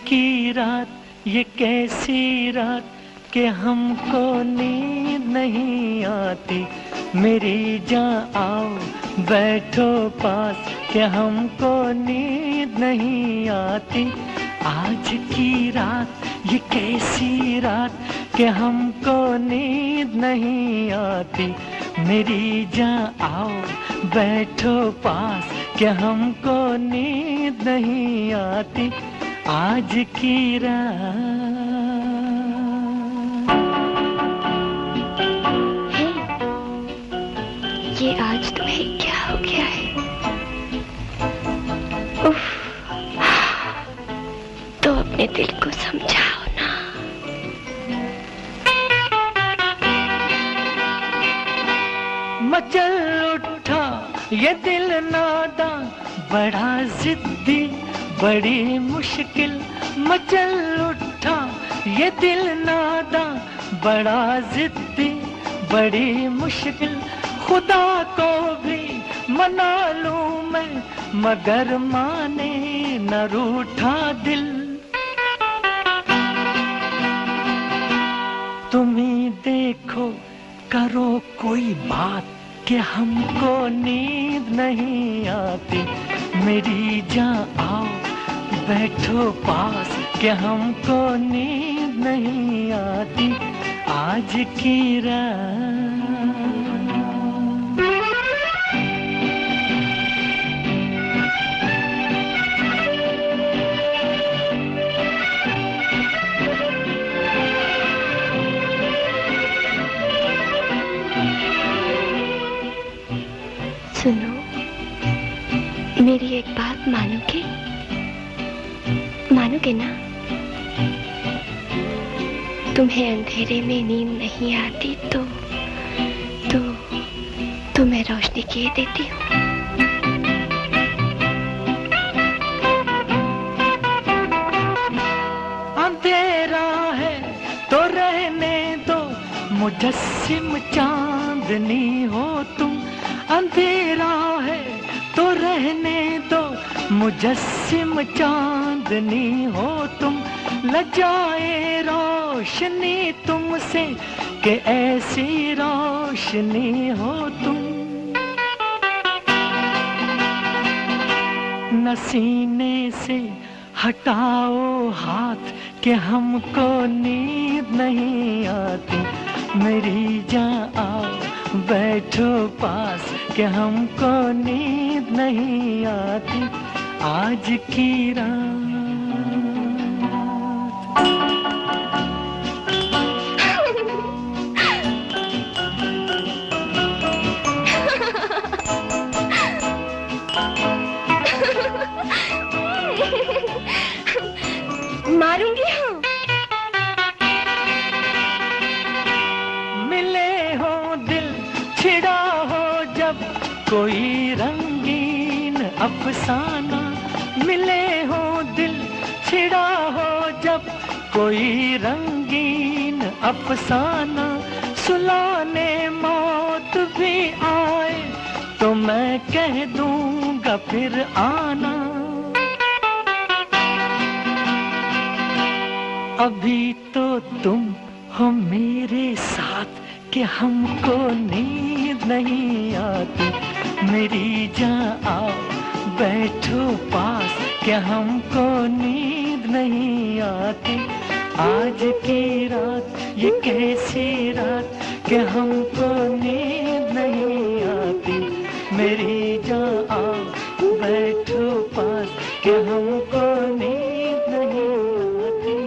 की रात ये कैसी रात कि हमको नींद नहीं आती। मेरी जान आओ बैठो पास कि हमको नींद नहीं आती। आज की रात ये कैसी रात कि हमको नींद नहीं आती। मेरी जान आओ बैठो पास कि हमको नींद नहीं आती। आज की रात। ये आज तुम्हें क्या हो गया है? उफ, तो अपने दिल को समझाओ ना। मचल उठा ये दिल नादा बड़ा जिद्दी बड़ी मुश्किल। मचल उठा ये दिल नादा बड़ा जिद्दी बड़ी मुश्किल। खुदा को भी मना लूं मैं मगर माने न रूठा दिल। तुम ही देखो करो कोई बात कि हमको नींद नहीं आती। मेरी जान आओ बैठो पास कि हमको नींद नहीं आती। आज की रात। सुनो, मेरी एक बात मानोगे? मानोगे ना? तुम्हें अंधेरे में नींद नहीं आती तो मैं रोशनी किए देती हूँ। अंधेरा है तो रहने दो मुजस्सिम चांदनी हो तुम। अंधेरा है तो रहने दो मुजस्सिम चांदनी हो तुम। लजाए रोशनी तुमसे कि ऐसी रोशनी हो तुम। न सीने से हटाओ हाथ कि हमको नींद नहीं आती। मेरी जान आओ बैठो पास कि हमको नींद नहीं आती। आज की रात। मारूंगी हूँ। मिले हो दिल छिड़ा हो जब कोई रंगीन अफसाना। मिले हो दिल छिड़ा हो जब कोई रंगीन अफसाना। सुलाने मौत भी आए तो मैं कह दूंगा फिर आना। अभी तो तुम हो मेरे साथ कि हमको नींद नहीं आती। मेरी जान आओ बैठो पास कि हमको नींद नहीं आती। आज की रात ये कैसी रात कि हमको नींद नहीं आती। मेरी जान आओ बैठो पास कि हमको नींद नहीं आती।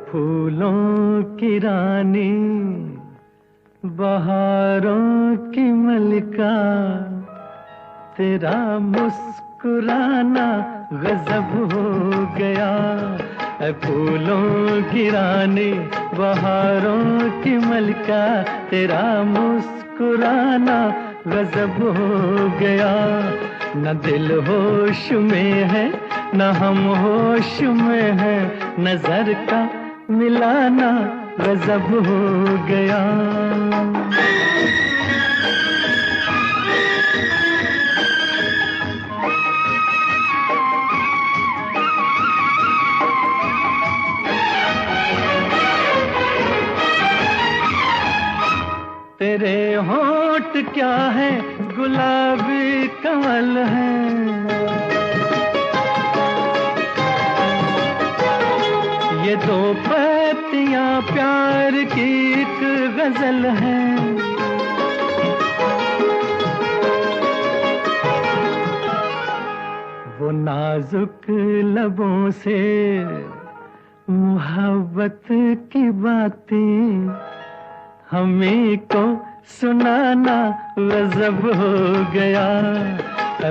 फूलों की रानी बहारों की मलिका तेरा मुस्कुराना गजब हो गया। ऐ फूलों की रानी बहारों की मलिका तेरा मुस्कुराना गजब हो गया। न दिल होश में है न हम होश में है, नजर का मिलाना गजब हो गया। तेरे होंठ क्या है गुलाबी कमल है, ये दो पत्तियां प्यार की एक गजल है। वो नाजुक लबों से मोहब्बत की बातें हमें को सुनाना गजब हो गया।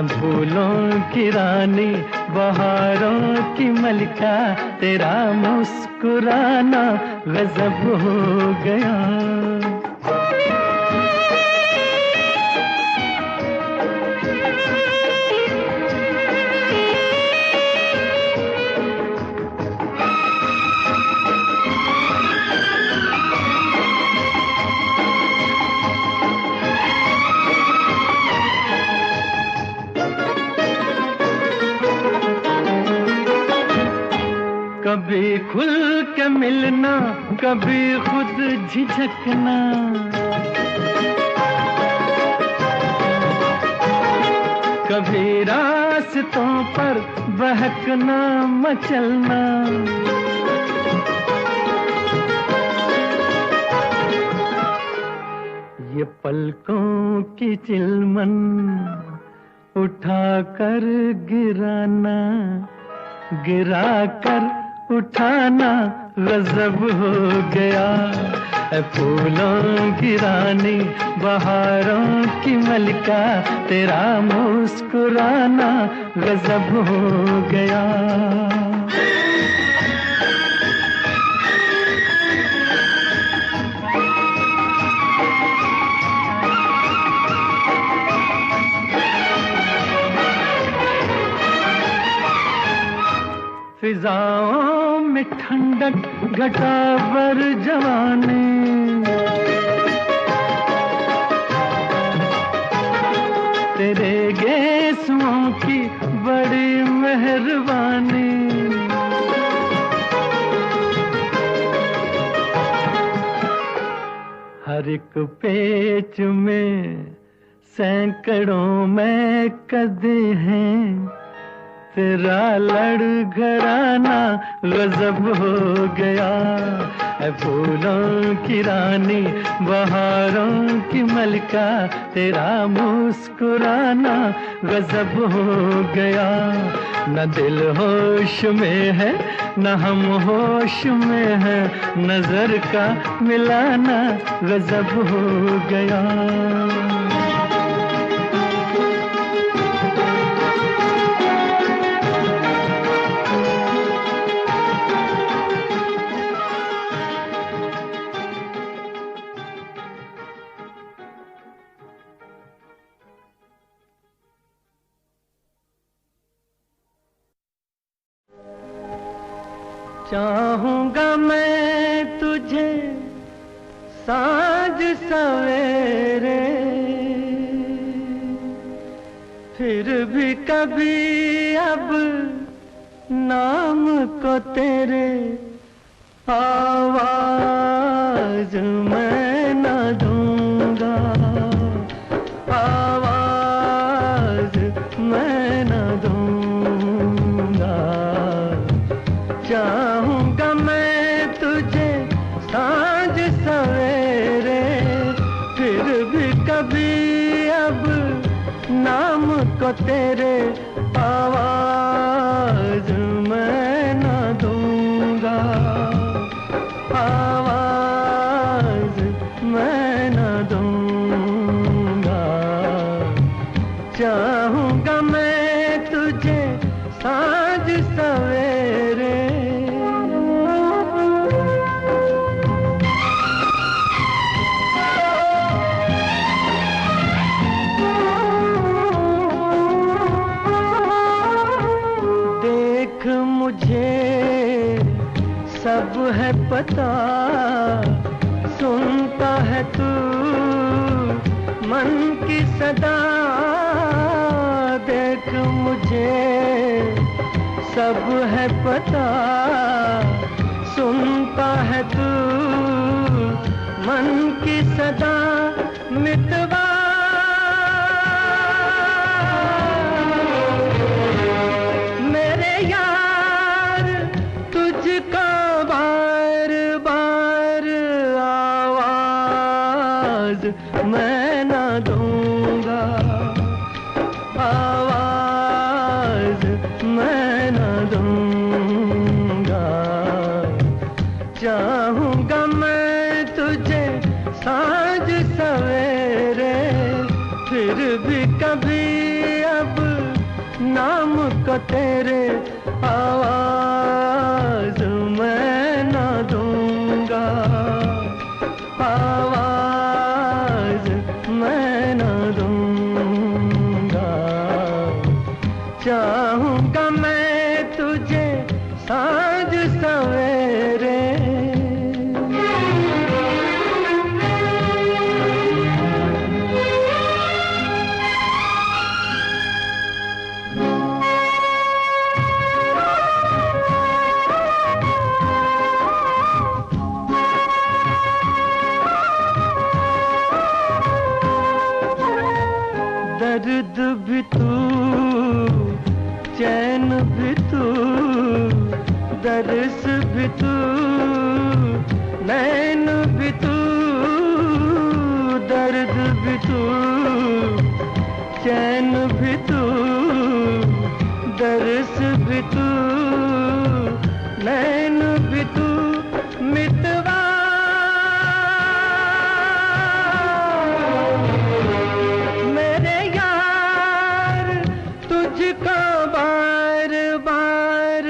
फूलों की रानी बहारों की मलिका तेरा मुस्कुराना गजब हो गया। कभी खुल के मिलना कभी खुद झिझकना, कभी रास्तों पर बहकना मचलना। ये पलकों की चिलमन उठा कर गिराना, गिरा कर उठाना गजब हो गया। फूलों की रानी बहारों की मलिका तेरा मुस्कुराना गजब हो गया। फिजाओं में ठंडक घटा बर जवानी, तेरे गेसुओं की बड़ी मेहरबानी। हर एक पेच में सैकड़ों में कदे हैं, तेरा लड़खड़ाना गजब हो गया। फूलों की रानी बहारों की मलिका तेरा मुस्कुराना गजब हो गया। न दिल होश में है न हम होश में है, नजर का मिलाना गजब हो गया। चाहूंगा मैं तुझे सांझ सवेरे, फिर भी कभी अब नाम को तेरे आवाज मैं न दूंगा, आवाज मैं न दूंगा। चाहूंगा मैं तुझे सांझ सवेरे, फिर भी कभी अब नाम को तेरे आवाज मैं न दूंगा, आवाज मैं न सब है पता, सुनता है तू मन की सदा। देख मुझे सब है पता, सुनता है तू मन की सदा। मितवा मेरे यार तुझको बार बार आवाज मैं ना दूंगा, आवाज मैं ना दूंगा। चाहूंगा मैं तुझे साँझ सवेरे, फिर भी कभी अब नाम को तेरे आवाज मैं ना दूंगा, आवाज मैं ना दूंगा। चाहूंगा मैं तुझे साँझ सवेरे। दर्द भी तू, चैन भी तू, दर्स भी तू, नैन भी तू। दर्द भी तू, चैन भी तू, दर्स भी तू, नैन भी तू। मितवा तुझको बार बार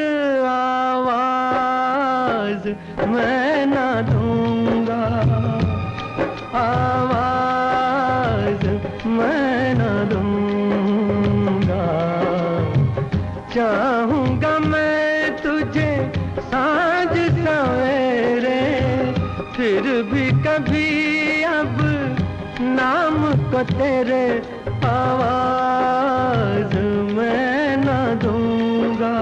आवाज मैं ना दूंगा, आवाज मैं ना दूंगा। चाहूंगा मैं तुझे साँझ सवेरे, फिर भी कभी अब नाम को तेरे आवाज मैं ना दूंगा,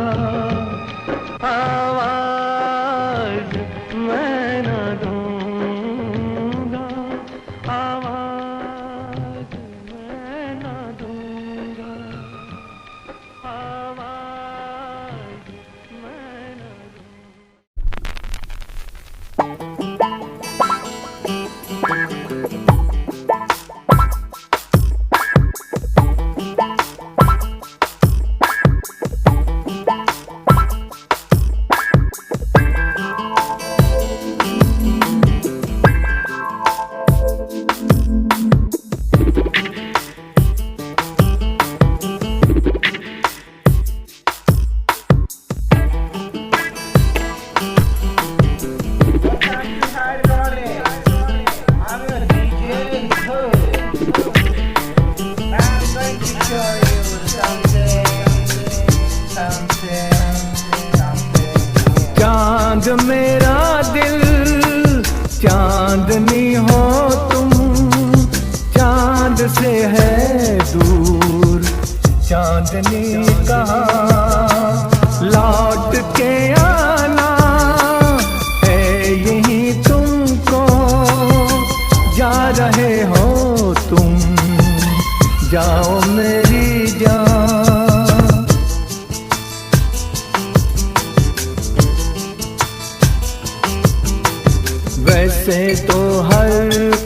आवाज मैं ना दूंगा, आवाज मैं ना दूंगा, आवाज मैं ना चांद मेरा दिल, चांदनी हो तुम, चांद से है दूर चांदनी कहाँ। लौट के आना है यही तुमको, जा रहे हो तुम, जाओ मेरी जान। वैसे तो हर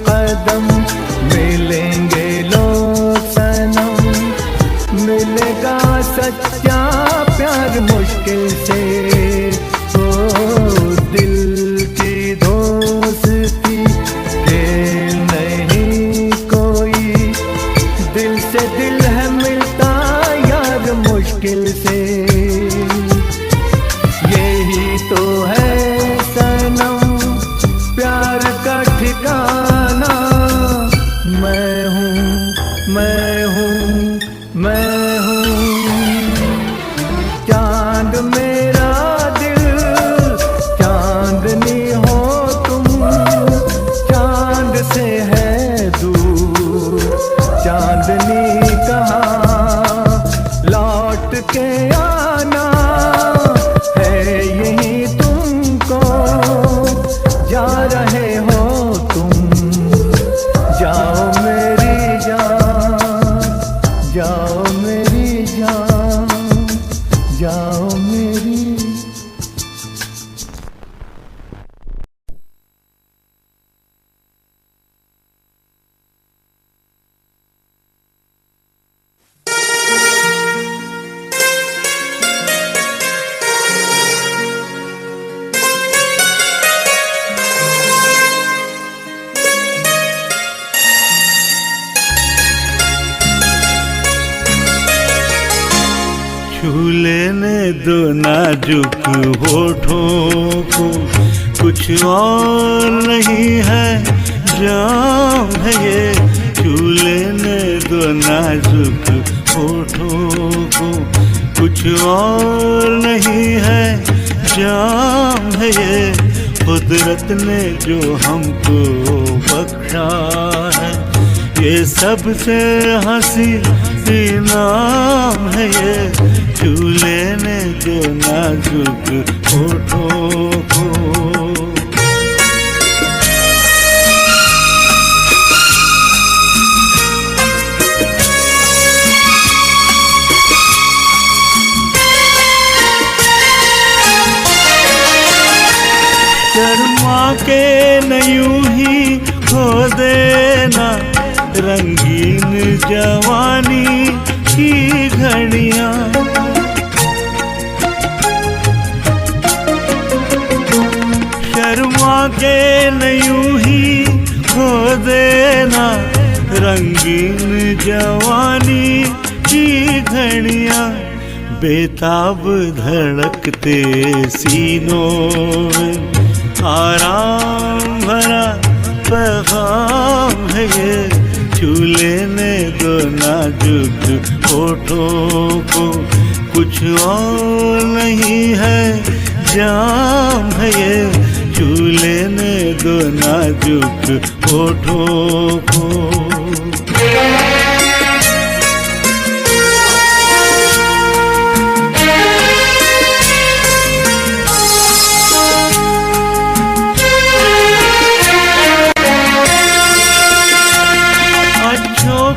कदम मिलेंगे लोग सनम, मिलेगा सच्चा प्यार मुश्किल से। ओ दिल की दोस्ती खेल नहीं कोई, दिल से दिल है मिलता यार मुश्किल से। यही तो है सनम प्यार का ठिकाना। छू लेने दो नाजुक होठों को, कुछ और नहीं है जाम है ये। छू लेने दो नाजुक होठों को, कुछ और नहीं है जाम है ये। कुदरत ने जो हमको बख्शा है, ये सबसे हंसी इनाम है ये। छू लेने दो नाजुक होठों को। शर्मा के न यूं ही खो देना रंगीन जवानी की घड़ियां। शर्मा के न यूं ही खो देना रंगीन जवानी की घड़ियां। बेताब धड़कते सीनों में आराम भरा पैगाम है ये। छू लेने दो नाजुक होठों को, कुछ और नहीं है जाम है ये। छू लेने दो नाजुक होठों को।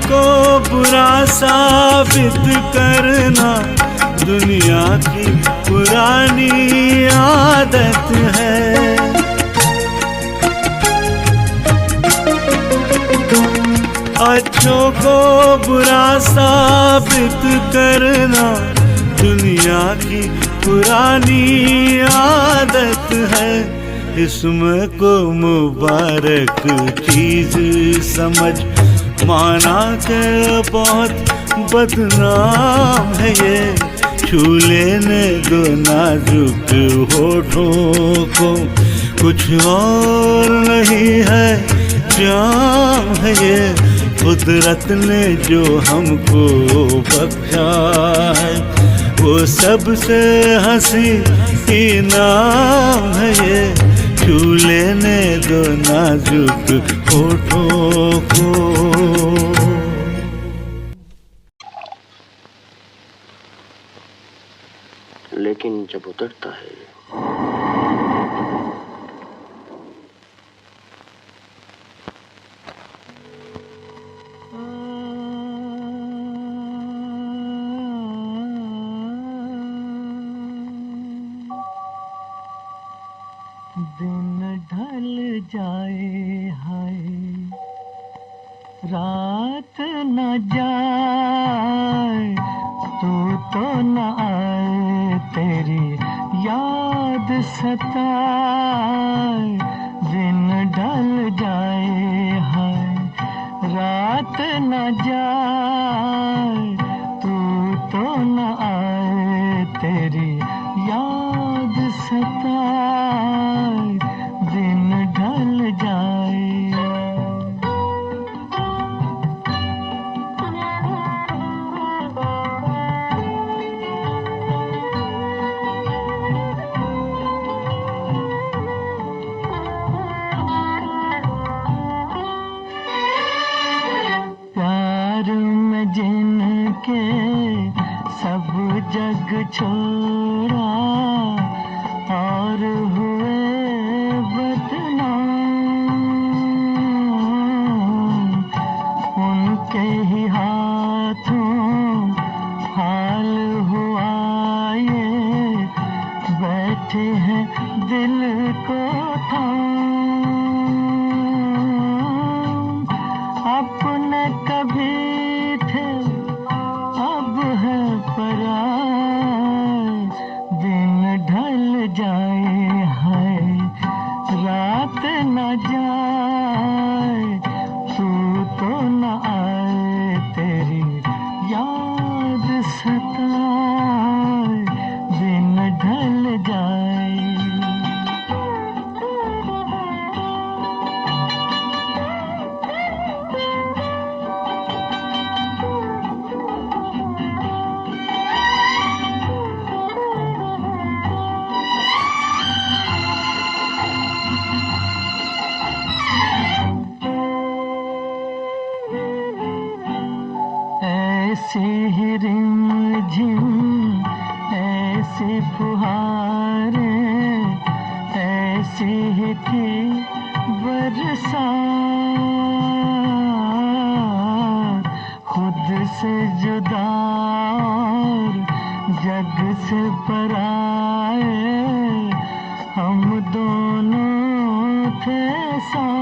को बुरा साबित करना दुनिया की पुरानी आदत है। अच्छों को बुरा साबित करना दुनिया की पुरानी आदत है। इसमें को मुबारक चीज समझ माना के बहुत बदनाम है ये। छू लेने दो नाजुक होठों को, कुछ और नहीं है जाम है ये। कुदरत ने जो हमको बख्शा है, वो सबसे हंसी इनाम है ये। छू लेने दो नाजुक होठों को। लेकिन जब उतरता है दिन ढल जाए हाय, रात न जाए, तू तो न आए, तेरी याद सताए। दिन ढल जाए हाय, रात न जाए, तू तो न आए, तेरी याद सताए। दिन ढल जाए। प्यार रही थी बरसात, खुद से जुदा और जग से पराए, हम दोनों थे साथ।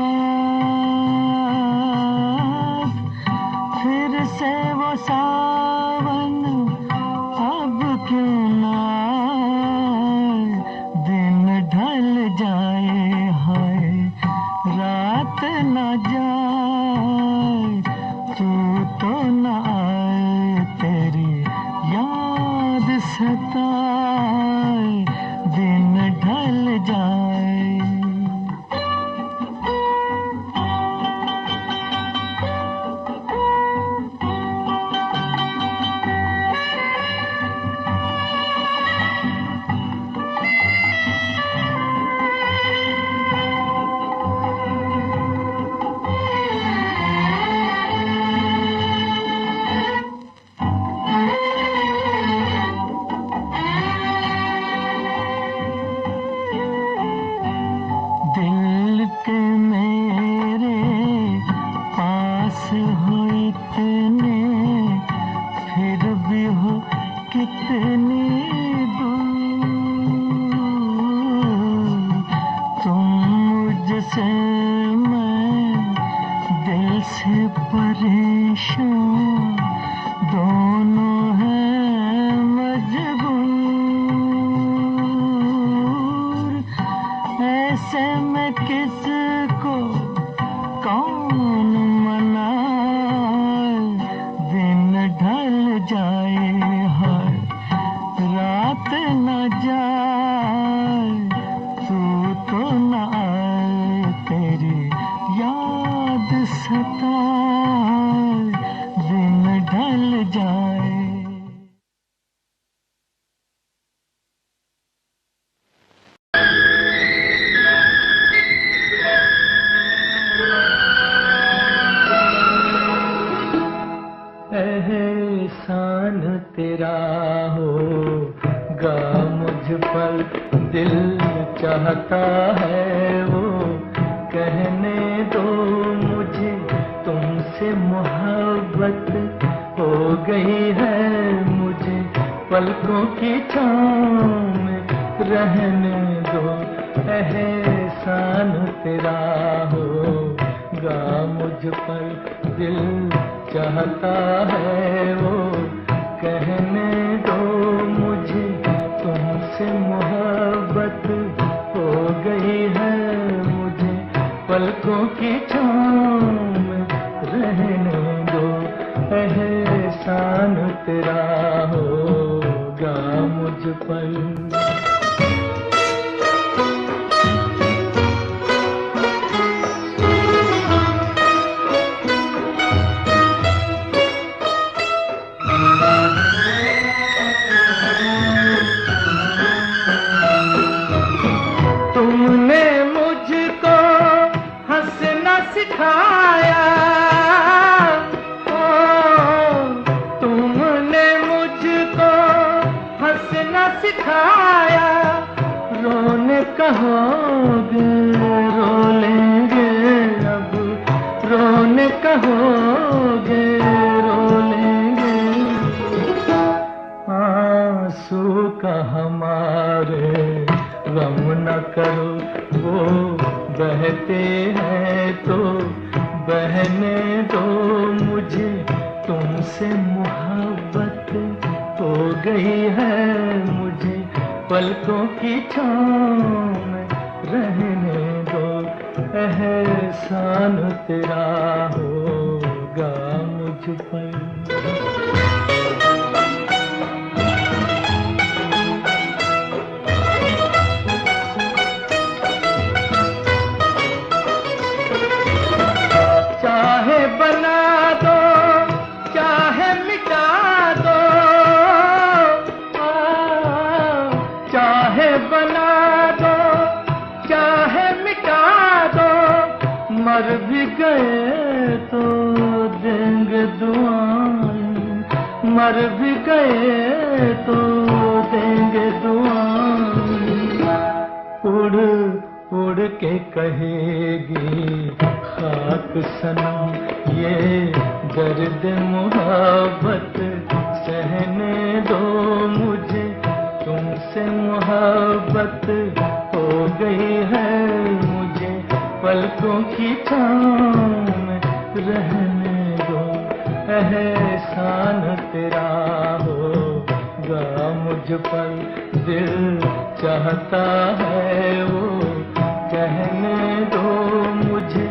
फिर से वो सावन अब क्यों ना आए, दिन ढल जाए हाय रात न जाए, तू तो न आए तेरी याद सताए, दिन ढल जाए। दिल के मेरे पास हो इतने, फिर भी हो कितनी दूर। तुम मुझसे, मैं दिल से परेशान, दोनों हैं मजबूर। ऐसे में किसको कौन मनाए, दिन ढल जाए हाय रात न जाए, तू तो न आए तेरी याद सताए, दिन ढल जाए। एहसान तेरा होगा मुझ पर, दिल चाहता है वो कहने दो मुझे, तुमसे मोहब्बत हो गई है मुझे, पलकों की छाँव में रहने दो। एहसान तेरा होगा मुझ पर, दिल चाहता है वो कहने दो मुझे, तुमसे मोहब्बत हो गई है मुझे, पलकों की छाँव में रहने दो। एहसान तेरा होगा मुझ पर। तुमने मुझको हंसना सिखाया, ओ तुमने मुझको हंसना सिखाया, रोने कहोगे रो लेंगे अब, रोने कहोगे रो लेंगे। आंसू का हमारे गम न करो, वो बहते हैं तो बहने दो मुझे, तुमसे मोहब्बत हो गई है मुझे, पलकों की छाँव में रहने दो। एहसान तेरा होगा मुझ पर। चाहे बना दो चाहे मिटा दो, चाहे बना दो चाहे मिटा दो, मर भी गए तो देंगे दुआएं, मर भी गए तो देंगे दुआएं। उड़ उड़ के कहेगी खाक सनम ये दर्द मोहब्बत सहने दो मुझे, तुमसे मोहब्बत हो गई है मुझे, पलकों की छाँव में रहने दो, एहसान तेरा होगा मुझ पर, दिल चाहता है वो कहने दो मुझे,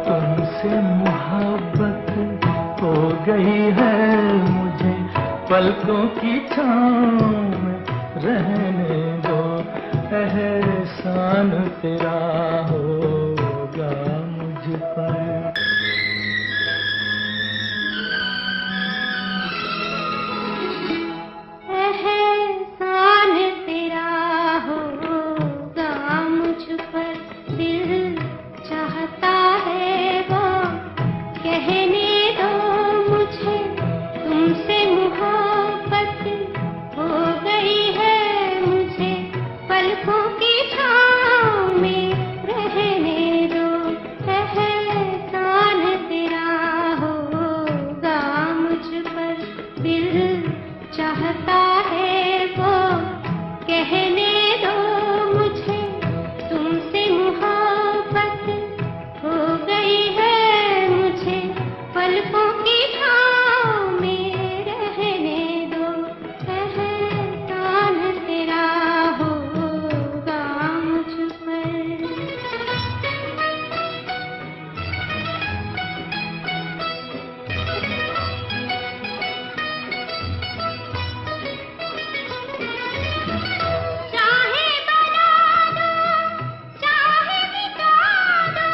तुमसे मोहब्बत हो गई है मुझे, पलकों की छाँव में रहने दो, एहसान तेरा होगा मुझ पर। एहसान तेरा होगा मुझ पर, दिल चाहता है वो कहने दो मुझे, तुमसे मोहब्बत हो गई है मुझे, पलकों की छाँव में रहने दो, एहसान तेरा होगा मुझ पर, दिल चाहता है वो कहने दो मुझे, तुमसे मोहब्बत हो गई है मुझे, पलकों की छाँव में रहने दो, एहसान तेरा होगा मुझ पर। चाहे बना दो, चाहे मिटा दो,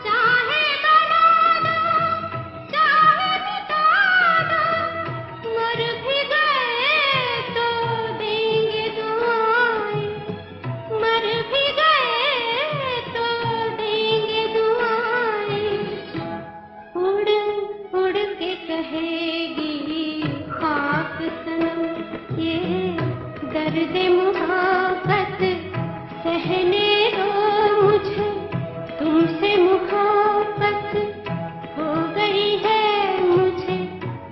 चाहे बना दो, चाहे मिटा दो, मर भी गए तो देंगे दुआएं, मर भी गए तो देंगे दुआएं, उड़ उड़ के कहेगी खाक सनम ये दर्द मोहब्बत सहने दो मुझे, तुमसे मोहब्बत हो गई है मुझे,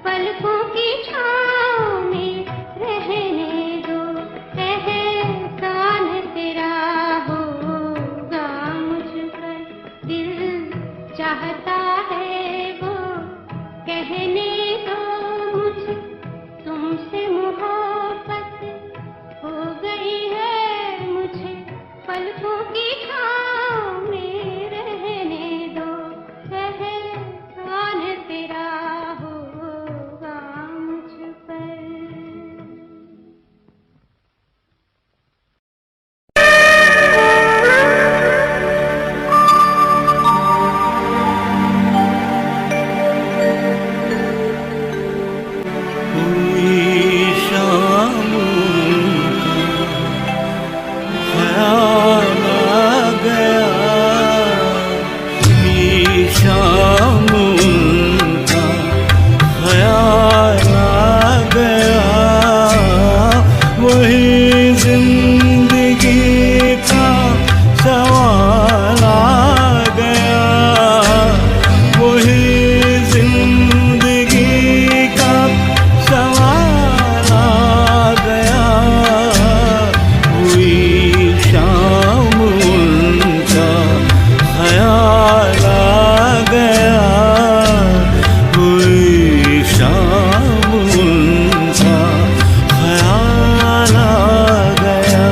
पलकों की छाँव में रहने दो, एहसान तेरा होगा मुझ पर, दिल चाहता है वो कहने दो मुझे, तुमसे मोहब्बत हो गई है मुझे, पलकों की छाँव में रहने दो, एहसान तेरा होगा मुझ पर। हुई शाम का ख्याल आ गया, हुई शाम का ख्याल आ गया, वही जिंदगी का सवाल आ गया, वही जिंदगी का सवाल आ गया, हुई शाम उनका ख्याल आ गया, हुई शाम उनका ख्याल आ गया।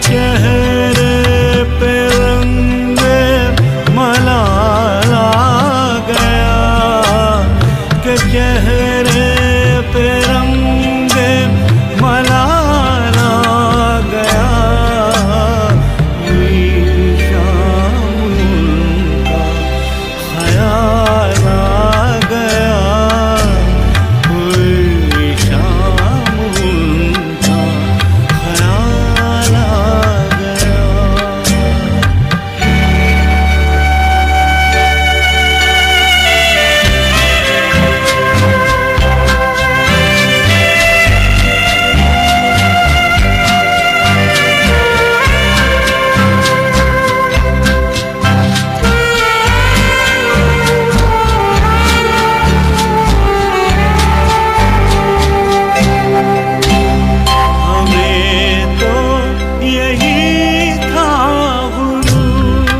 चेहरे पे रंग मलाला गया, के चेहरे पे रंग मलाला गया। हुई शाम उनका ख्याल आ गया, हुई शाम उनका ख्याल आ गया। हमें तो यही था गुरूर,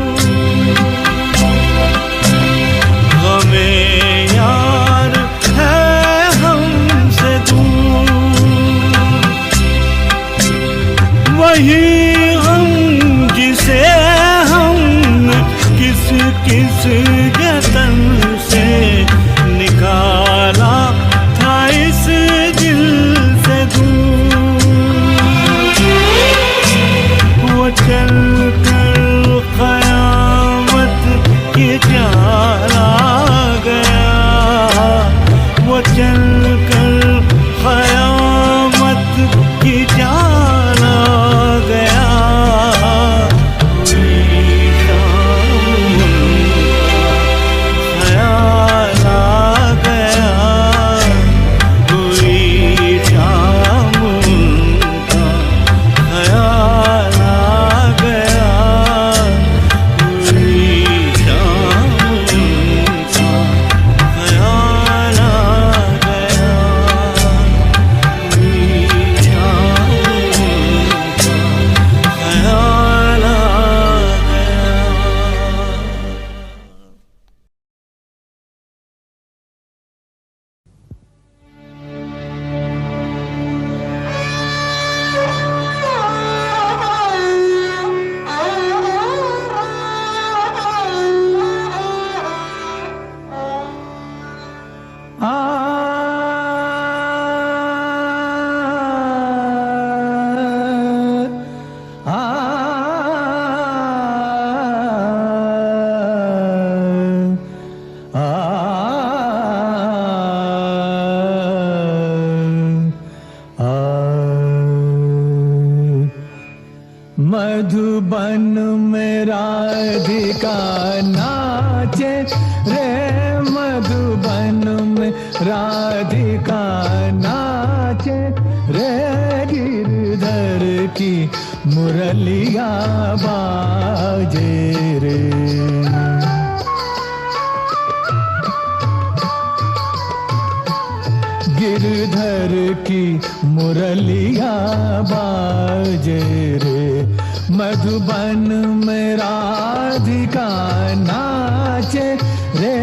हमें यार है हमसे दूर, वही हम जिसे हमने किस किस जतन से निकाला था इस दिल से दूर। वो चल कर क़यामत की चाल आ गया, वो चल कर क़यामत की चाल आ गया। हुई शाम उनका ख्याल आ गया, हुई शाम उनका ख्याल आ गया, हुई शाम उनका ख्याल आ गया, हुई शाम उनका ख्याल आ गया। मधुबन में राधिका नाचे रे, मधुबन में राधिका नाचे रे, गिरधर की मुरलिया बाजे रे। गिरधर की मुरलिया बाजे रे, मधुबन में राधिका नाचे रे।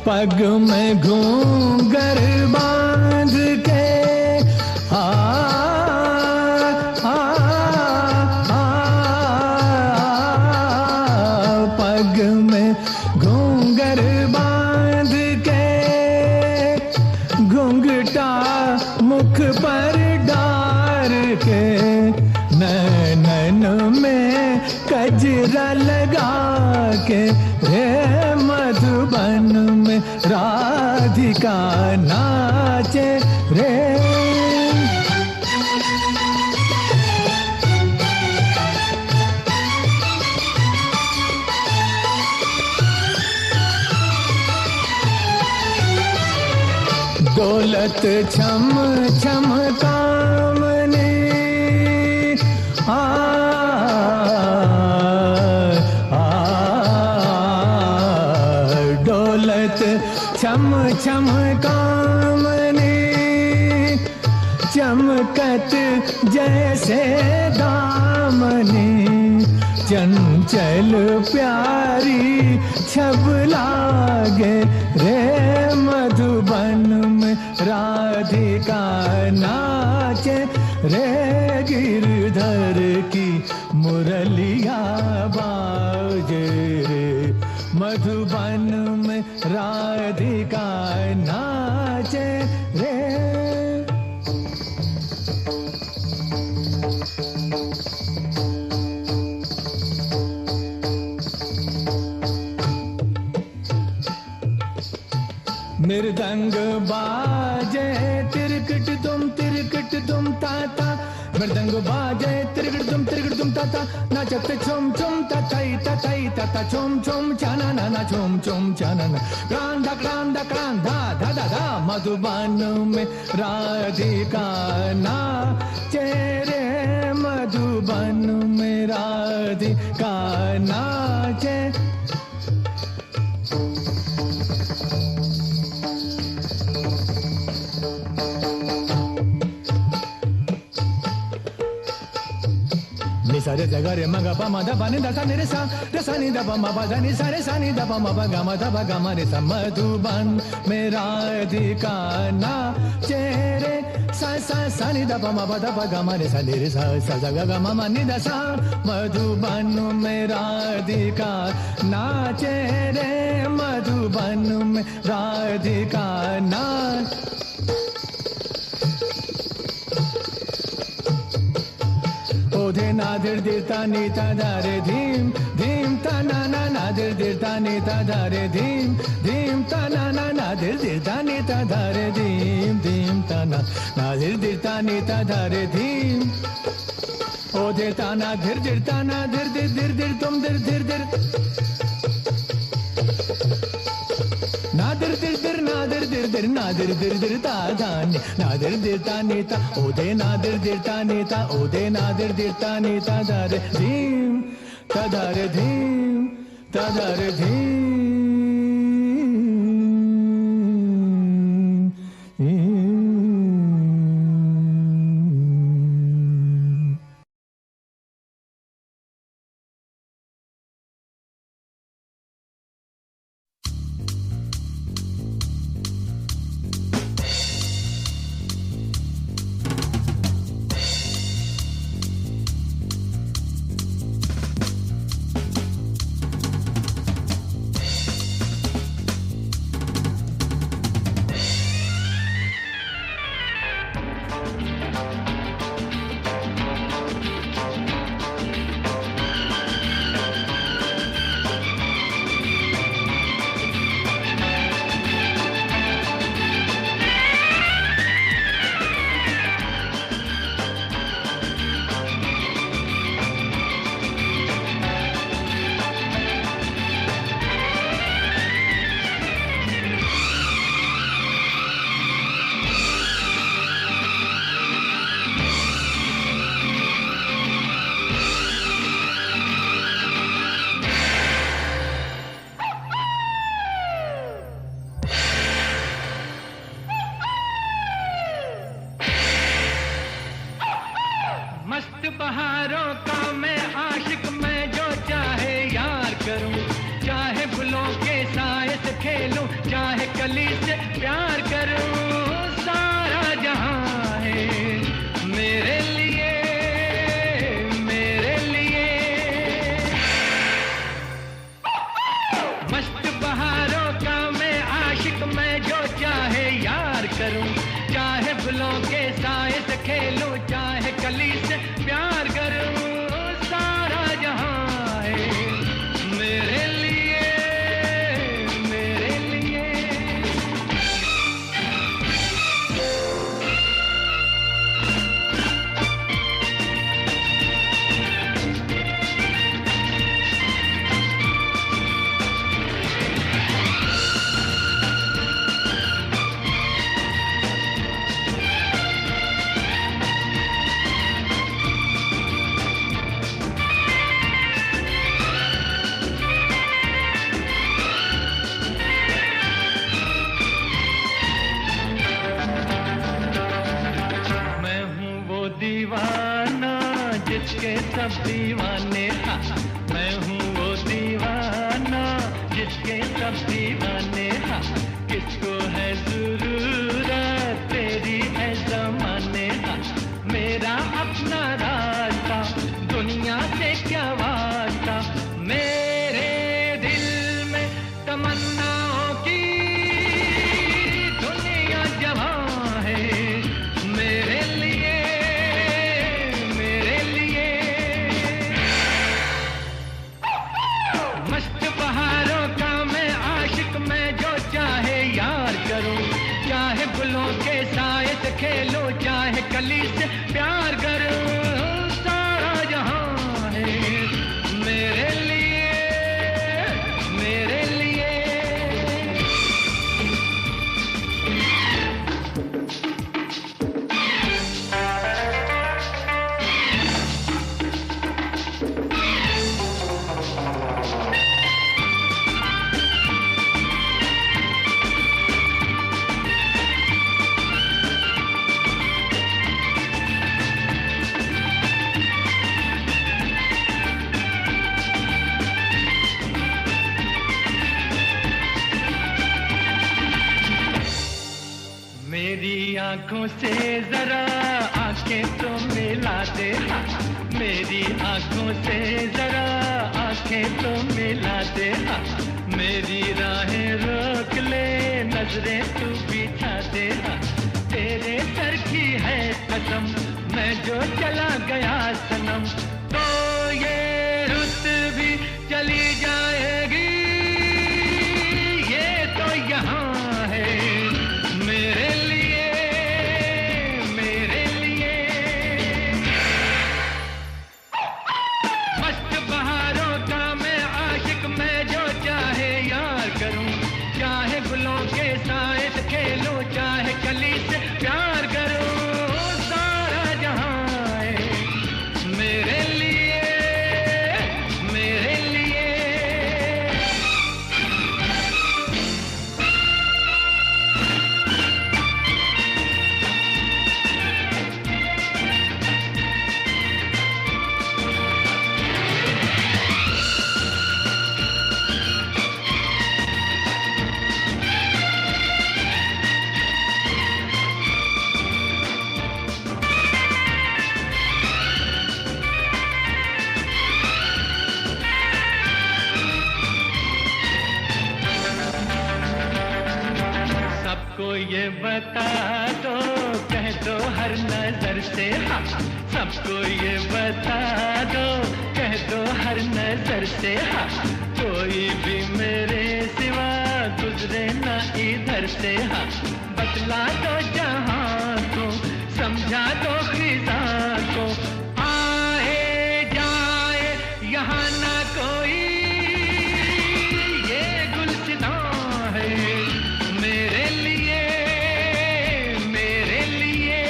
पग में घूंघर बांध के पग में घूंघर बांध के, घूंघटा मुख पर डार के, नैनन में कजरा लगा के रे, मधुबन में राधिका नाचे रे। दौलत छम छम कामनी दौलत छम छम कामनी, चमकत जैसे दामनी, चंचल प्यारी छब लागे रे मधुबन में राधिका नाचे रे गिरधर की मुरलिया बाजे रे मधुबन में राधिका नाचे रे। मृदंग बाजे तिरकट तुम ताता मृदंग बाजे तिरकट तुम ताता नाचते छुम छुम तताई तता छुम छुम चाना ना छुम छुम चाना ना क्रांदा क्रांदा क्रांदा धा धा धा मधुबन में राधिका नाचे रे मधुबन में राधिका नाचे। सारे जगह रे मगा पा मा धा पा नि धा सा नि रे सा नि धा पा मा पा धा नि सा रे सा नि धा पा मा पा गा मा धा पा गा मा रे सा मधुबन में राधिका नाचे रे सा नि धा पा मा पा धा पा गा मा रे सा नि रे सा सा गा गा मा मा नि धा सा मधुबन में राधिका नाचे रे मधुबन में राधिका नाच। ओधे नादिर दिरता नीता धारे धीम धीम ता ना ना नादिर दिरता नीता धारे धीम धीम ता ना ना नादिर दिरता नीता धारे धीम धीम ता ना नादिर दिरता नीता धारे धीम। ओधे ताना धीर दिरता ना धीर धीर धीर धीर तुम धीर धीर धीर नादिर दिर दिर नादिर दिर दिर नादिर दिर दिर ता धानी नादिर दिर ता नीता ओदे नादिर दिर ता नीता ओदे नादिर दिर ता नीता धारे धीम तधारे धीम तधारे धीम। दीवाना जिसके सब दीवाने आंखों से जरा आंखें तो मिला दे, मेरी आंखों से जरा आंखें तो मिला दे, मेरी राहें रोक ले नजरें तू बिछा दे, तेरे सर की है कसम मैं जो चला गया सनम, तो ये रुत भी चली जाएगी, ये तो यहाँ है मेरे लिए, मेरे लिए। मस्त बहारों का मैं आशिक, मैं जो चाहे यार करूं, चाहे गुलों के साए से खेलूं, चाहे कली से प्यार करूं, सारा जहां है मेरे लिए, मेरे लिए। सबको ये बता दो, कह दो हर नजर से, सबको ये बता दो, कह दो हर नजर से, कोई भी मेरे सिवा गुजरे ना इधर से, बतला दो जहां को, समझा दो खिजा को, आए जाए यहाँ ना कोई, ये गुलसितां है मेरे लिए, मेरे लिए।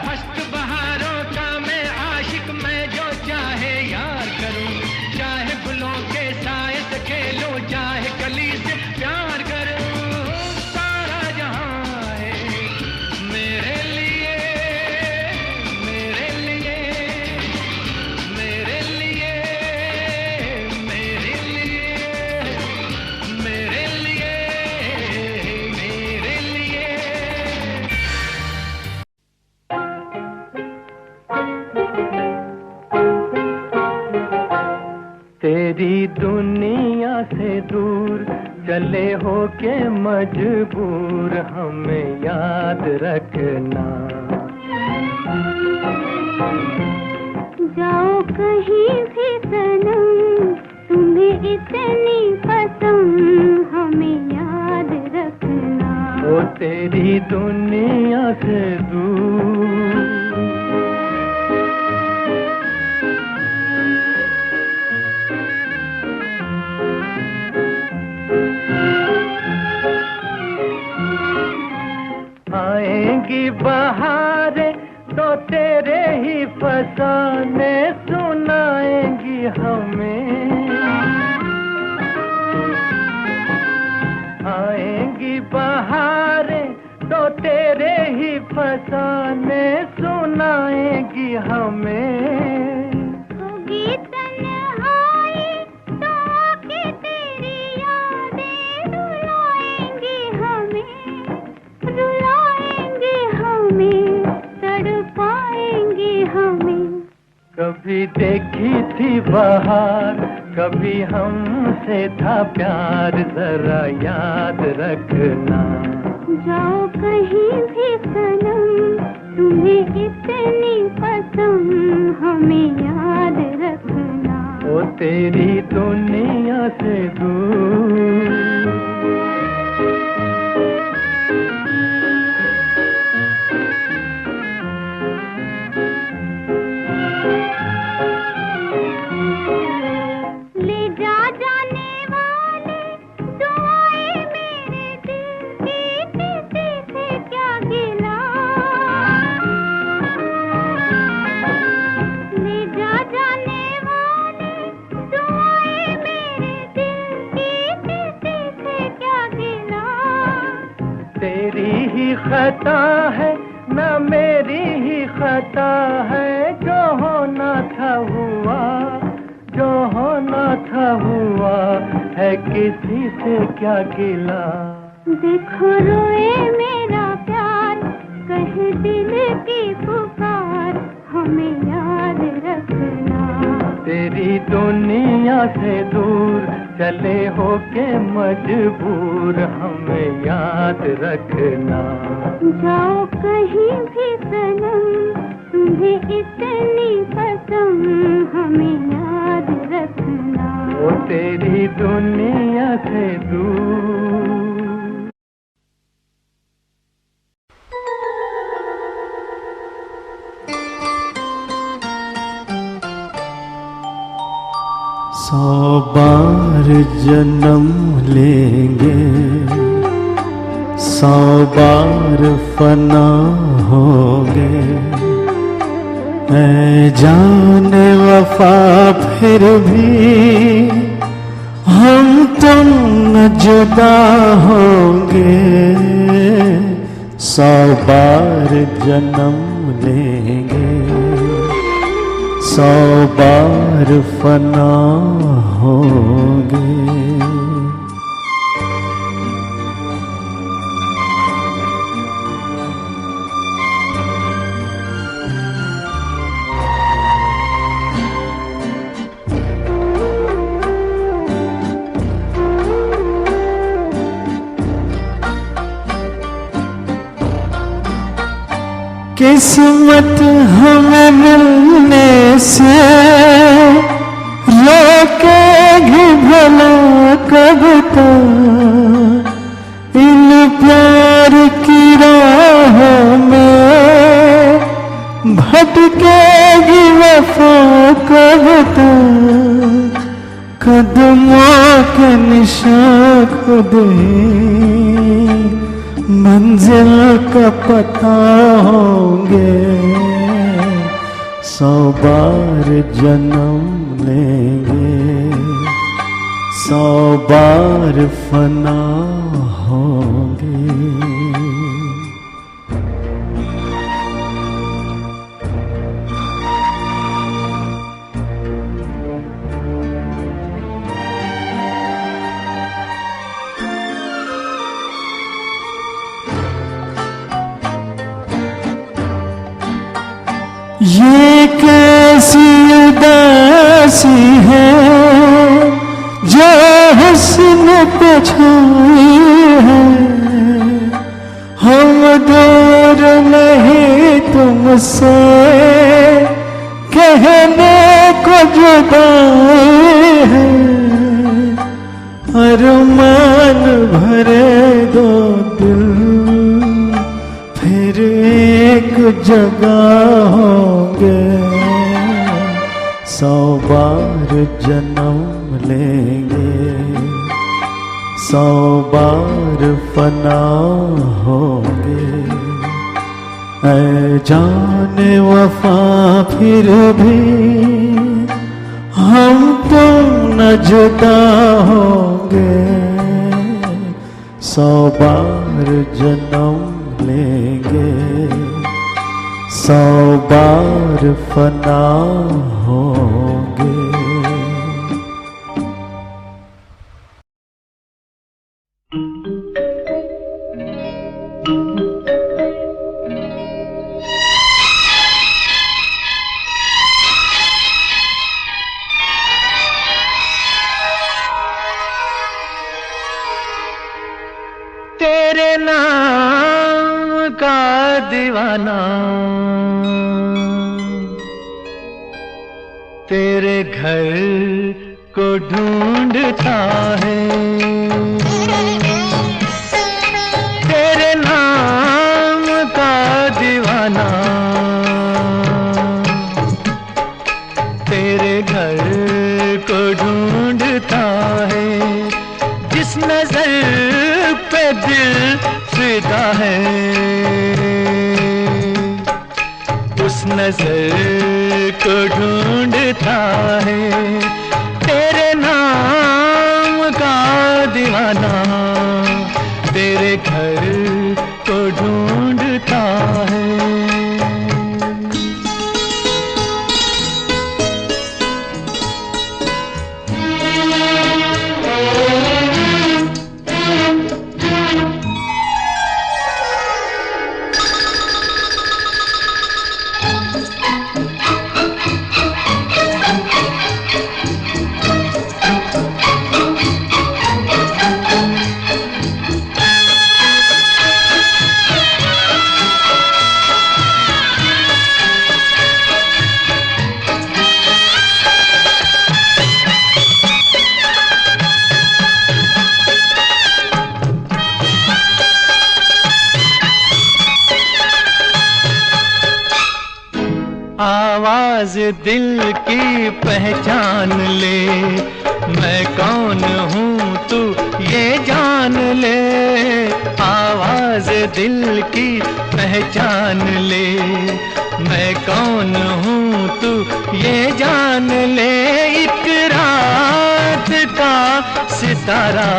मस्त बहारों का मैं आशिक, मैं जो चाहे यार करूं, चाहे गुलों के साए से खेलूं, चाहे कली से प्यार करूं, सारा जहां है मेरे लिए, मेरे लिए, मेरे लिए, मेरे लिए, मेरे लिए, मेरे लिए। तेरी दुनिया से दूर चले हो के मजबूर, हमें याद रखना। जाओ कहीं भी सनम, तुम्हें इतनी पसंद हमें याद रखना। वो तेरी दुनिया से दूर आएंगी बहारें तो तेरे ही फसाने सुनाएंगी हमें, आएंगी बहारें तो तेरे ही फसाने सुनाएंगी हमें। होगी तन्हाई तो आके तेरी यादें रुलाएंगी हमें, रुलाएंगी हमें, तड़पाएंगी हमें। कभी देखी थी बहार, कभी हमसे था प्यार, जरा याद रखना। जाओ कहीं भी सनम, तुम्हें इतनी पसंद हमें याद रखना। वो तेरी दुनिया से दूर ले जा जाने वाले दुआएं मेरे दिल की, किसी से क्या गिला। ले जा जाने वाले दुआएं मेरे दिल की, किसी से क्या गिला। तेरी ही खता है न मेरी ही खता है, जो होना था हुआ, जो होना था हुआ है, किसी से क्या गिला। देखो रोए मेरा प्यार, कहे दिल की पुकार, हमें याद रखना। तेरी दुनिया से दूर चले होके मजबूर, हमें याद रखना। जाओ कहीं भी सनम, तुम्हें इतनी कसम, हमें याद रखना। वो तेरी दुनिया से दूर। सौ बार जन्म लेंगे, सौ बार फना होंगे, ऐ जाने वफा फिर भी हम तुम न जुदा होंगे। सौ बार जन्म लेंगे, सौ बार फना होंगे। किस्मत हमें मिलने से रोकेगी भला कब तक, इन प्यार की राहों में भटकेगी वफा कब तक। कदमों के निशान खुद ही मंजिल का पता होंगे। सौ बार जन्म लेंगे, सौ बार फना होंगे। ये कैसी उदासी है जो हुस्न पे छाई है, हम दूर नहीं तुमसे कहने को जुदाई है। अरमान भरे दो दिल फिर एक जगह होंगे। सौ बार जन्म लेंगे, सौ बार फना होंगे, ऐ जाने वफा फिर भी हम तुम न जुदा होंगे। सौ बार जन्म लेंगे, सौ बार फना होंगे। तेरे नाम का दीवाना तेरे घर को ढूंढता है। तेरे नाम का दीवाना तेरे घर को ढूंढता है। जिस नजर पे दिल फिदा है उस नजर को ढूंढता है। तेरे नाम का दीवाना तेरे घर को ढूंढता है। आवाज दिल की पहचान ले, मैं कौन हूँ तू ये जान ले। आवाज दिल की पहचान ले, मैं कौन हूँ तू ये जान ले। एक रात का सितारा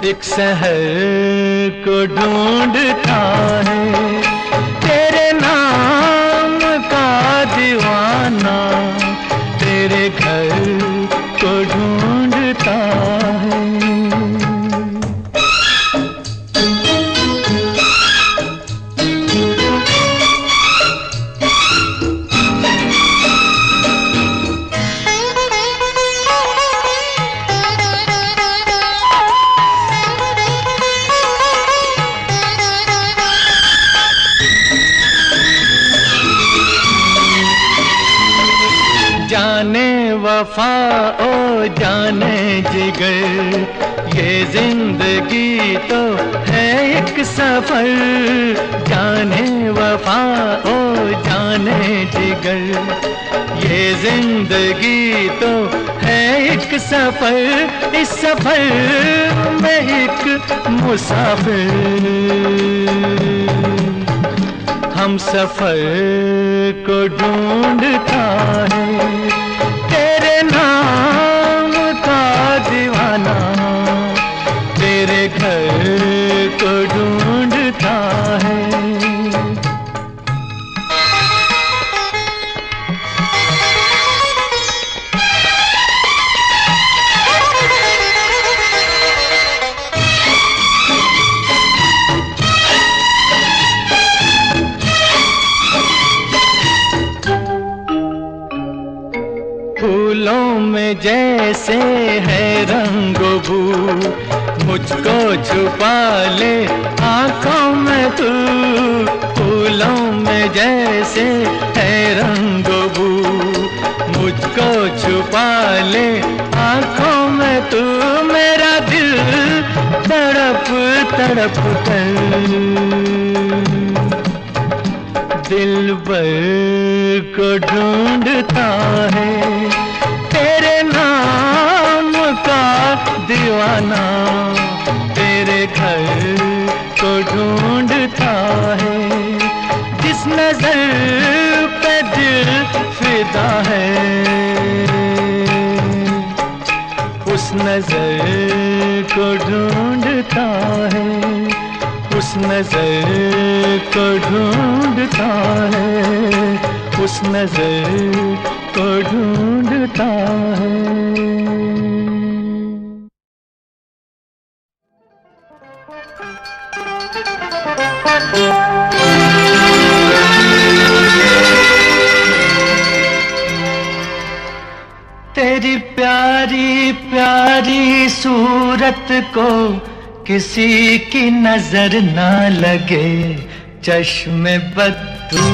एक शहर को ढूंढता है, तेरे नाम का दीवाना तेरे घर को ढूंढता है। जाने वफा ओ जाने जिगर, ये जिंदगी तो है एक सफर। जाने वफा ओ जाने जिगर, ये जिंदगी तो है एक सफर। इस सफर में एक मुसाफिर हम सफर को ढूंढता है, तेरे नाम का दीवाना तेरे घर को ढूंढता है। फूलों में जैसे है रंगो बू, मुझको छुपा ले आँखों में तू। फूलों में जैसे है रंगो बू, मुझको छुपा ले आँखों में तू। मेरा दिल तड़प तड़प कर दिलबर को ढूंढता है, तेरे नाम का दीवाना तेरे घर को ढूंढता है। जिस नजर पे दिल फिदा है, उस नजर को ढूंढता है, उस नजर को ढूंढता है, उस नजर को ढूंढता है। तेरी प्यारी प्यारी सूरत को किसी की नजर ना लगे, चश्मे बद्दू।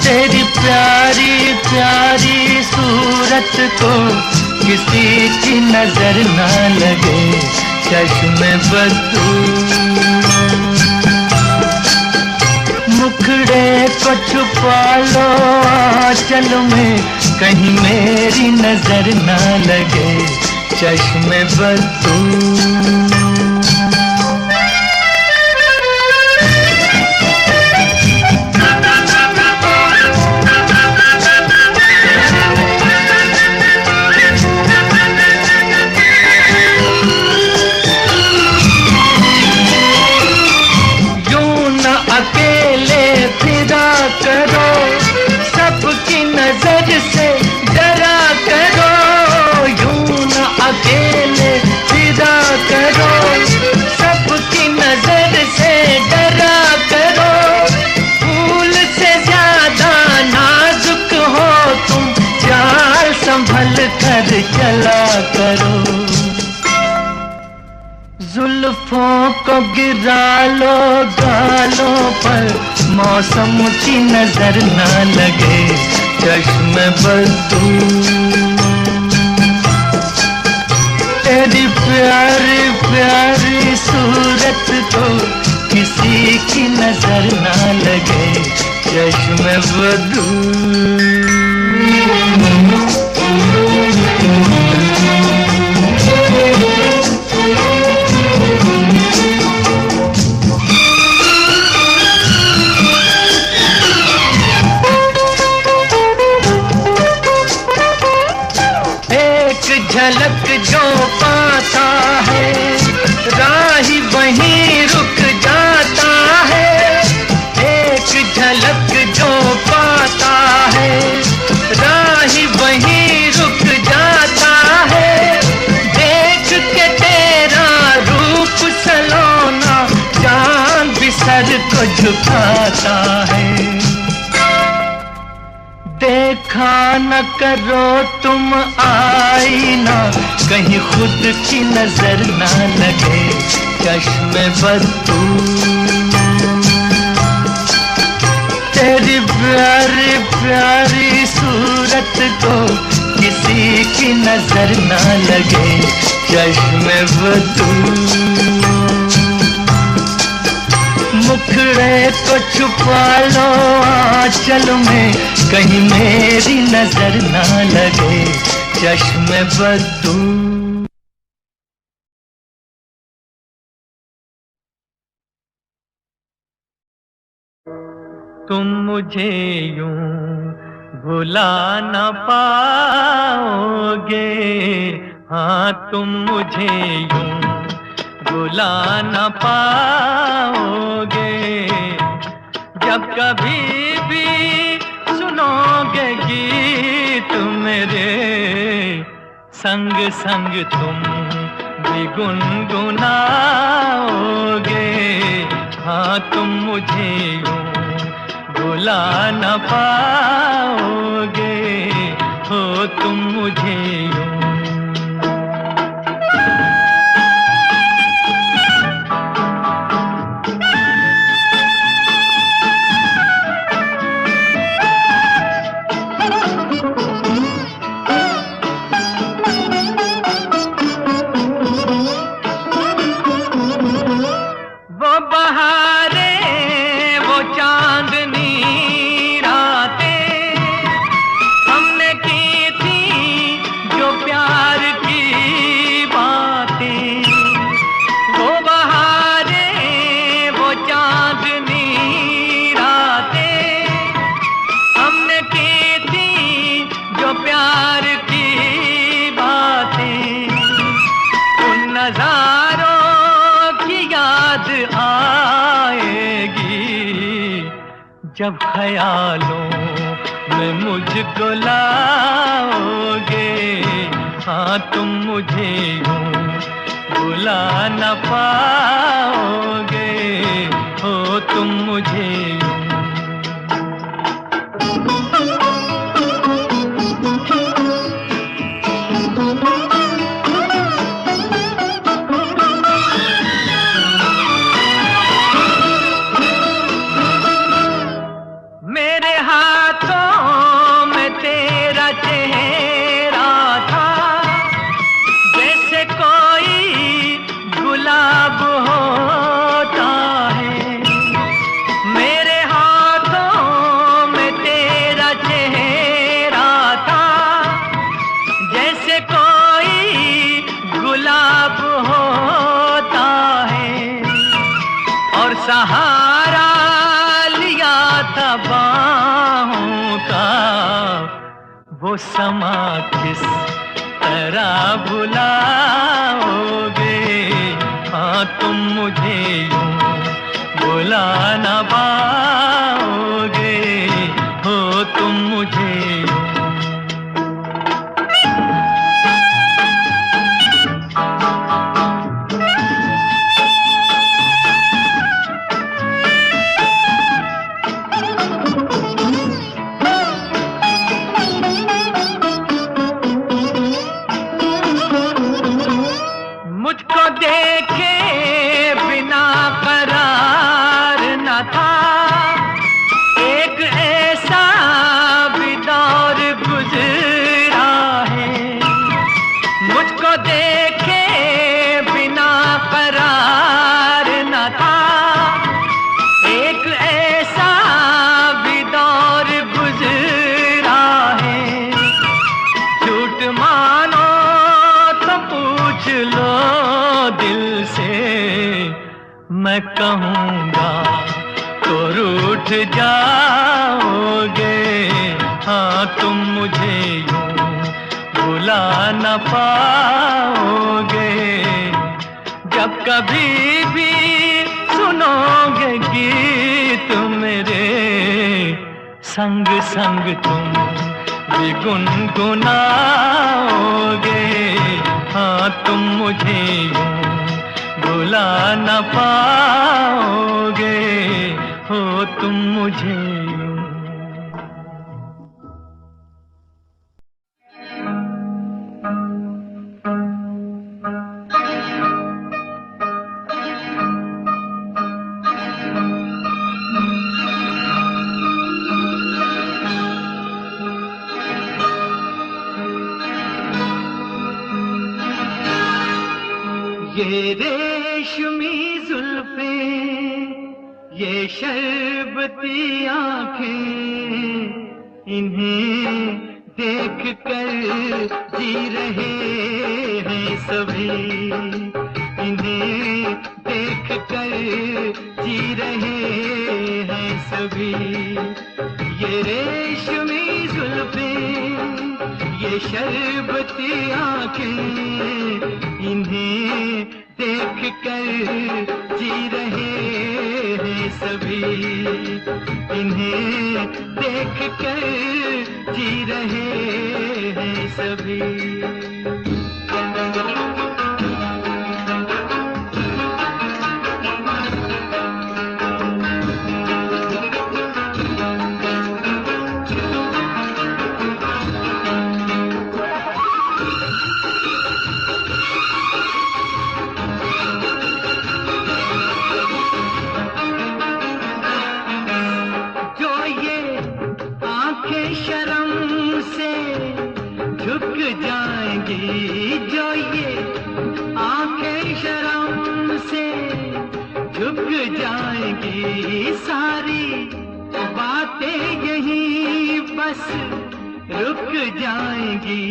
तेरी प्यारी प्यारी सूरत को किसी की नजर ना लगे, चश्मे बद्दू। मुखड़े को छुपा लो आंचल में, कहीं मेरी नजर ना लगे, चश्मे बद्दू। यूं न अकेले फिरा करो, सबकी नजर से डरा करो। यूं न अकेले फिरा करो, सबकी नजर से डरा करो। फूल से ज्यादा नाजुक हो तुम, चाल संभल कर चला करो। जुल्फों को गिरा लो गालों पर, मौसम की नजर ना लगे, चश्मे बद्दू। तेरी प्यारी प्यारी सूरत को किसी की नजर ना लगे चश्मे बदू। झलक जो पाता है राही वहीं रुक जाता है। एक झलक जो पाता है राही वहीं रुक जाता है। देख के तेरा रूप सलोना चांद भी सर को झुकाता है। देखा न करो तुम आईना कहीं खुद की नजर ना लगे चश्मे बदू। तेरी प्यारी प्यारी सूरत को किसी की नजर ना लगे चश्मे बदू। मुखड़े को छुपा लो आंचल में कहीं मेरी नजर ना लगे चश्मे बदू। तुम मुझे यूं भुला न पाओगे, हाँ तुम मुझे यूं भुला न पाओगे। जब कभी भी सुनोगे गीत मेरे संग संग तुम भी गुनगुनाओगे। हाँ तुम मुझे यूं भुला न पाओगे, हो तुम मुझे यूं। जब ख्यालों में मुझको लाओगे, हाँ तुम मुझे यूं भुला न पाओगे, हो तुम मुझे यूं। सहारा लिया था बाहों का, वो समा किस तरह भुलाओगे। हाँ तुम मुझे यूं भुला न पाओगे, हो तुम मुझे यूं। मैं कहूँगा तो रूठ जाओगे। हाँ तुम मुझे यूं भुला न पाओगे। जब कभी भी सुनोगे गीत मेरे, संग संग तुम भी गुनगुनाओगे। हाँ तुम मुझे यूं भुला न पाओगे। हो तुम मुझे यूं। ये रेशमी जुल्फें, ये शरबती आँखें, इन्हें देख कर जी रहे हैं सभी। इन्हें देख कर जी रहे हैं सभी। ये रेशमी जुल्फें, ये शरबती आँखें, इन्हें देख कर जी रहे हैं सभी। इन्हें देख कर जी रहे हैं सभी। जो ये आंखें शर्म से झुक जाएंगी, सारी बातें यहीं बस रुक जाएंगी।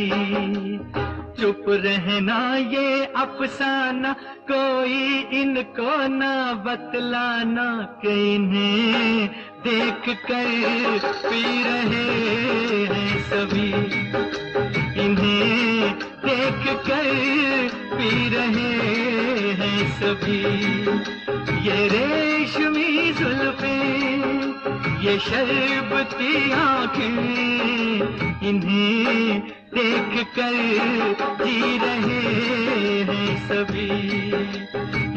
चुप रहना ये अफसाना, कोई इनको ना बतलाना, कि इन्हें देख कर पी रहे हैं सभी। इन्हें देख कर पी रहे हैं सभी। ये रेशमी जुल्फें, ये शरबती आँखें, इन्हें देख कर जी रहे हैं सभी।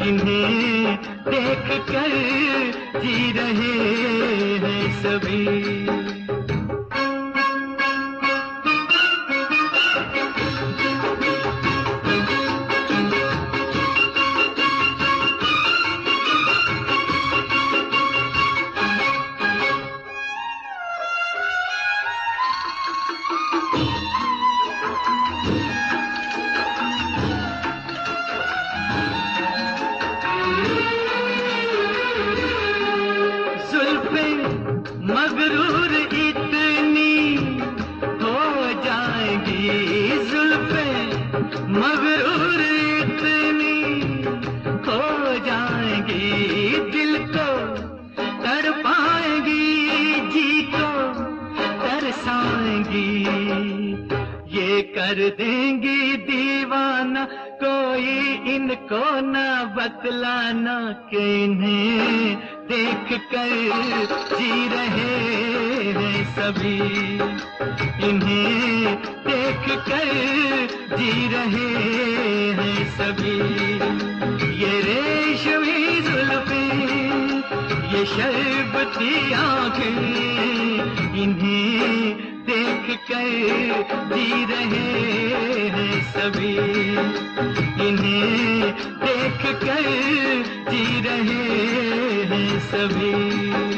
इन्हें देख कर जी रहे हैं सभी। मगरूर इतनी हो जाएंगी, जुल्फें मगरूर इतनी हो जाएंगी, दिल को तड़पाएंगी, जी को तरसाएंगी। ये कर देंगी दीवाना, कोई इनको ना बतलाना, कि इन्हें देख कर जी रहे हैं सभी। इन्हें देख कर जी रहे हैं सभी। ये रेशमी जुल्फें, ये शरबती आँखें, इन्हें देख कर जी रहे हैं सभी। इन्हें देख कर जी रहे हैं सभी।